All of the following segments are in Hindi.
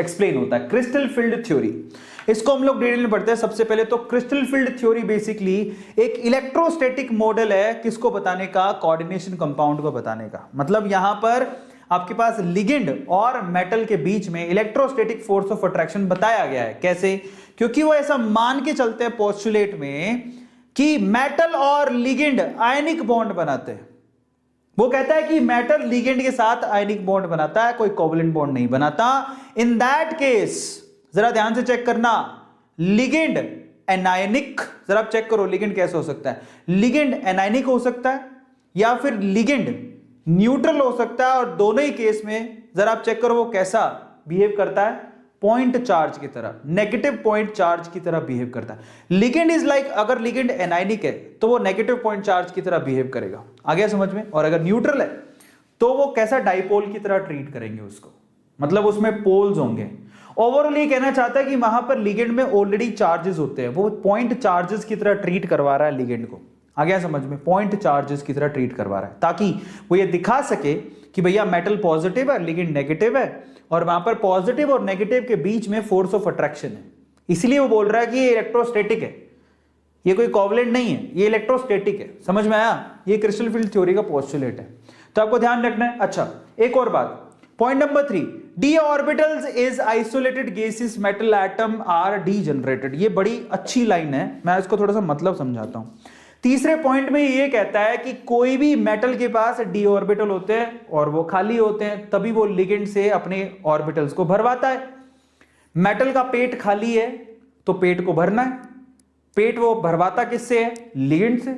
एक्सप्लेन होता है, क्रिस्टल फील्ड थ्योरी। इसको हम लोग डिटेल में पढ़ते हैं। सबसे पहले तो क्रिस्टल फील्ड थ्योरी बेसिकली एक इलेक्ट्रोस्टैटिक मॉडल है, किसको बताने का, कोऑर्डिनेशन कंपाउंड को बताने का। मतलब यहां पर आपके पास लिगेंड और मेटल के बीच में इलेक्ट्रोस्टैटिक फोर्स ऑफ अट्रैक्शन बताया गया है। कैसे? क्योंकि वो ऐसा मान के चलते हैं पोस्टुलेट में कि मेटल और लिगेंड आयनिक बॉन्ड बनाते हैं। वो कहता है कि मेटल लिगेंड के साथ आयनिक बॉन्ड बनाता है, कोई कोवलेंट बॉन्ड नहीं बनाता। इन दैट केस जरा ध्यान से चेक करना, लिगेंड एनायनिक, जरा आप चेक करो लिगेंड कैसे हो सकता है। लिगेंड एनायनिक हो सकता है या फिर लिगेंड न्यूट्रल हो सकता है, और दोनों ही केस में जरा आप चेक करो वो कैसा बिहेव करता है, पॉइंट चार्ज की तरह, नेगेटिव पॉइंट चार्ज की तरह बिहेव करता है। लिगेंड इज लाइक, अगर लिगेंड एनायनिक है तो वो नेगेटिव पॉइंट चार्ज की तरह बिहेव करेगा, आ गया समझ में। और अगर न्यूट्रल है तो वो कैसा, डाइपोल की तरह ट्रीट करेंगे उसको, मतलब उसमें पोल्स होंगे। ओवरऑल ये कहना चाहता है कि वहां पर लिगेंड में ऑलरेडी चार्जेस होते हैं, वो पॉइंट चार्जेस की तरह ट्रीट करवा रहा है लिगेंड को, आ गया समझ में, पॉइंट चार्जेस की तरह ट्रीट करवा रहा है, ताकि वो ये दिखा सके कि भैया मेटल पॉजिटिव है, लिगेंड नेगेटिव है, और वहां पर पॉजिटिव और नेगेटिव के बीच में फोर्स ऑफ अट्रैक्शन है। इसलिए वो बोल रहा है कि ये इलेक्ट्रोस्टैटिक है, ये कोई कोवलेंट नहीं है, ये इलेक्ट्रोस्टैटिक है। समझ में आया? ये क्रिस्टल फील्ड थ्योरी का पोस्टुलेट है, तो आपको ध्यान रखना है। अच्छा, एक और बात, point number 3, d orbitals is isolated gases metal atom are degenerated. ये बड़ी अच्छी लाइन है, मैं इसको थोड़ा सा मतलब समझाता हूं। तीसरे पॉइंट में ये कहता है कि कोई भी मेटल के पास d ऑर्बिटल होते हैं और वो खाली होते हैं, तभी वो लिगेंड से अपने ऑर्बिटल्स को भरवाता है। मेटल का पेट खाली है तो पेट को भरना है, पेट वो भरवाता किससे है, लिगेंड से।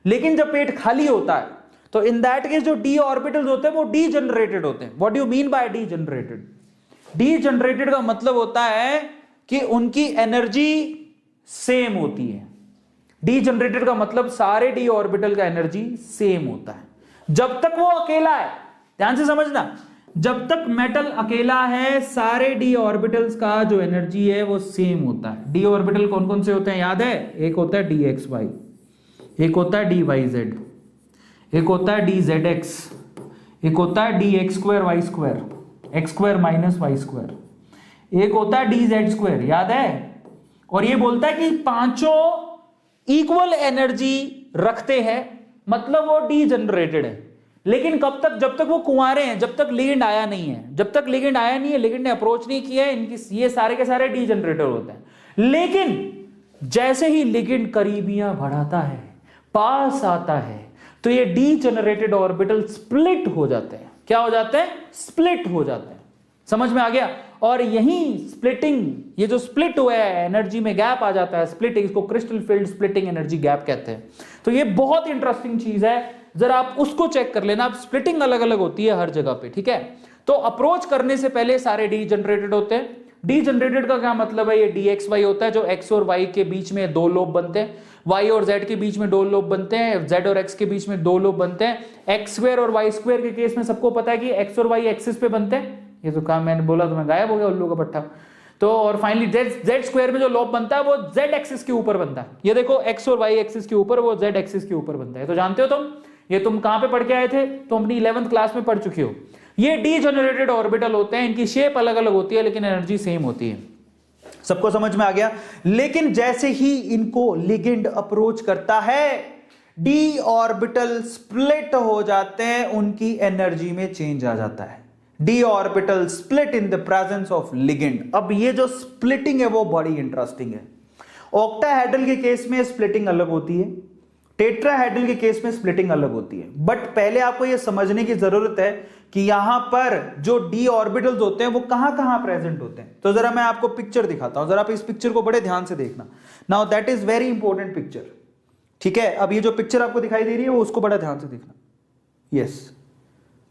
लेकिन जब पेट खाली होता है तो इन दैट केस जो d ऑर्बिटल्स होते हैं वो डीजनरेटेड होते हैं। What do you mean by degenerated? Degenerated का मतलब होता है कि उनकी एनर्जी सेम होती है। डीजनरेटेड का मतलब सारे d ऑर्बिटल का एनर्जी सेम होता है जब तक वो अकेला है। ध्यान से समझना, जब तक मेटल अकेला है सारे d ऑर्बिटल्स का जो एनर्जी है वो सेम होता है। d ऑर्बिटल कौन कौन से होते हैं याद है? एक होता है dxy, एक होता है dyz, एक होता है dzx, एक होता है dx2y2, x2 माइनस y2, एक होता है dz2, याद है? और ये बोलता है कि पांचों इक्वल एनर्जी रखते हैं, मतलब वो डीजनरेटेड है। लेकिन कब तक? जब तक वो कुंवारे हैं, जब तक लिगेंड आया नहीं है। जब तक लिगेंड आया नहीं है, लिगेंड ने अप्रोच नहीं किया है, इनकी ये सारे के सारे डीजनरेटेड होते हैं। लेकिन जैसे ही लिगेंड करीबियां बढ़ाता है, पास आता है, तो ये डीजनरेटेड ऑर्बिटल स्प्लिट हो जाते हैं। क्या हो जाते हैं? स्प्लिट हो जाते हैं। समझ में आ गया? और यही स्प्लिटिंग, ये जो स्प्लिट हुआ है एनर्जी में गैप आ जाता है, स्प्लिटिंग, इसको crystal field splitting energy gap कहते हैं। तो ये बहुत इंटरेस्टिंग चीज है, जरा आप उसको चेक कर लेना। स्प्लिटिंग अलग अलग होती है हर जगह पे, ठीक है? तो अप्रोच करने से पहले सारे डीजनरेटेड होते हैं। डीजनरेटेड का क्या मतलब है? ये dxy होता है, जो x और y के बीच में दो लोब बनते हैं, y और z के बीच में दो लोब बनते हैं, z और x के बीच में दो लोब बनते हैं। x2 और y2 के केस में सबको पता है कि x और y एक्सिस पे बनते हैं। ये तो काम मैंने बोला तो मैं गायब हो गया उल्लू का पट्टा। तो और फाइनली z स्क्वायर में जो लोब बनता है वो z एक्सिस के ऊपर बनता है। ये देखो x और y एक्सिस के ऊपर, वो z एक्सिस के ऊपर बनता है। तो जानते हो तुम, ये तुम कहां पे पढ़ के आए थे? तुम अपनी 11th क्लास में पढ़ चुके हो। ये डीजनरेटेड ऑर्बिटल होते हैं, इनकी शेप अलग अलग होती है लेकिन एनर्जी सेम होती है। सबको समझ में आ गया? लेकिन जैसे ही इनको लिगेंड अप्रोच करता है, डी ऑर्बिटल स्प्लिट हो जाते हैं, उनकी एनर्जी में चेंज आ जाता है। D orbital split in the presence of ligand. अब ये जो स्प्लिटिंग है वो बड़ी इंटरेस्टिंग है। ऑक्टाहेड्रल के केस में स्प्लिटिंग अलग होती है, टेट्राहेड्रल के केस में स्प्लिटिंग अलग होती है। बट पहले आपको यह समझने की जरूरत है कि यहां पर जो डी ऑर्बिटल्स होते हैं वो कहां कहां प्रेजेंट होते हैं। तो जरा मैं आपको पिक्चर दिखाता हूं, जरा आप इस पिक्चर को बड़े ध्यान से देखना। Now that is very important picture, ठीक है? अब ये जो पिक्चर आपको दिखाई दे रही है वो उसको बड़ा ध्यान से देखना। यस,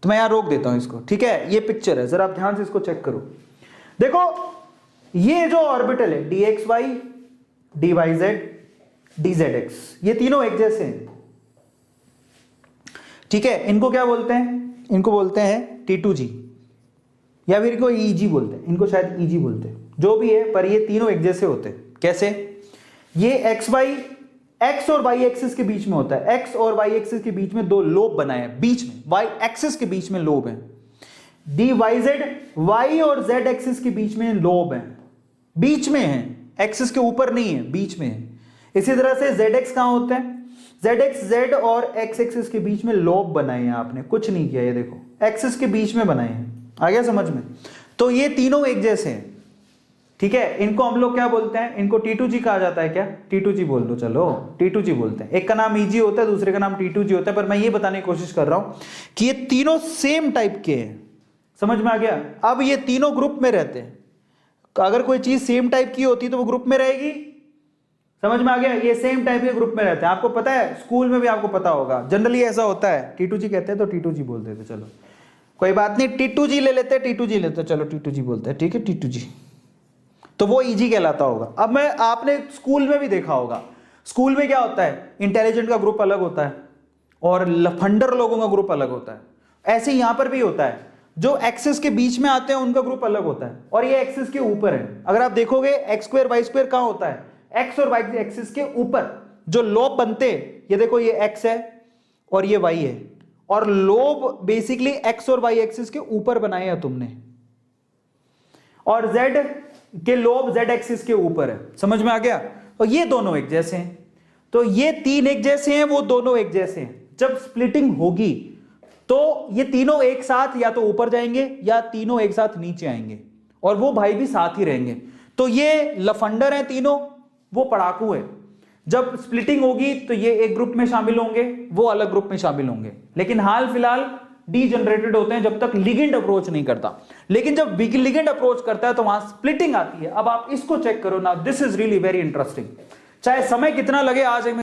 तो मैं यहां रोक देता हूं इसको, ठीक है? ये पिक्चर है, जरा आप ध्यान से इसको चेक करो। देखो ये जो ऑर्बिटल है dxy, dyz, dzx, ये तीनों एक जैसे हैं, ठीक है? इनको क्या बोलते हैं? इनको बोलते हैं T2G, या फिर इनको EG बोलते हैं, इनको शायद EG बोलते हैं, जो भी है, पर ये तीनों एक जैसे होते हैं। कैसे? ये x और y एक्सिस के बीच में होता है। x और y एक्सिस के बीच में दो लोब बनाए हैं, बीच में y एक्सिस के बीच में लोब है। डी वाई जेड, वाई और जेड एक्सिस के बीच में लोब है, बीच में है, एक्सिस के ऊपर नहीं है, बीच में है। इसी तरह से जेड एक्स कहां होता है, जेड एक्स जेड और एक्स एक्सिस के बीच में लोब बनाए हैं आपने, कुछ नहीं किया, ये देखो एक्सिस के बीच में बनाए हैं, आ गया समझ में। तो ये तीनों एक जैसे हैं, ठीक है। इनको हम लोग क्या बोलते हैं, इनको T2G कहा जाता है, क्या T2G बोल दो, चलो T2G बोलते हैं। एक का नाम EG होता है, दूसरे का नाम T2G होता है, पर मैं ये बताने की कोशिश कर रहा हूं कि ये तीनों सेम टाइप के हैं, समझ में आ गया। अब ये तीनों ग्रुप में रहते हैं, अगर कोई चीज सेम टाइप की होती तो वो ग्रुप में रहेगी, समझ में आ गया। ये सेम टाइप के ग्रुप में रहते हैं, आपको पता है, स्कूल में भी आपको पता होगा, जनरली ऐसा होता है। T2G कहते हैं तो T2G बोल देते, चलो कोई बात नहीं, T2G ले लेते हैं, T2G लेते हैं, चलो T2G बोलते हैं, ठीक है T2G, तो वो EG कहलाता होगा। अब मैं, आपने स्कूल में भी देखा होगा, स्कूल में क्या होता है, इंटेलिजेंट का ग्रुप अलग होता है और लफंडर लोगों का ग्रुप अलग होता है। ऐसे यहां पर भी होता है, जो एक्सिस के बीच में आते हैं उनका ग्रुप अलग होता है, और ये एक्सिस के ऊपर है। अगर आप देखोगे एक्स स्क्वायर वाई स्क्वायर कहां होता है, एक्स और वाई एक्सिस के ऊपर जो लोब बनते हैं, ये देखो ये एक्स है और ये वाई है, और लोब बेसिकली एक्स और वाई एक्सिस के ऊपर बनाए हैं तुमने, और जेड के लोब जेड एक्सिस के ऊपर है, समझ में आ गया। और ये दोनों एक जैसे हैं, तो ये तीन एक जैसे हैं, वो दोनों एक जैसे हैं। जब स्प्लिटिंग होगी तो ये तीनों एक साथ या तो ऊपर जाएंगे या तीनों एक साथ नीचे आएंगे, और वो भाई भी साथ ही रहेंगे। तो ये लफंडर हैं तीनों, वो पढ़ाकू है। जब स्प्लिटिंग होगी तो ये एक ग्रुप में शामिल होंगे, वो अलग ग्रुप में शामिल होंगे, लेकिन हाल फिलहाल डीजनरेटेड होते हैं जब तक लिगेंड अप्रोच नहीं करता। लेकिन जब लिगेंड अप्रोच करता है तो वहां स्प्लिटिंग आती है। अब आप इसको चेक करो ना, this is really very interesting. चाहे समय कितना लगे, आज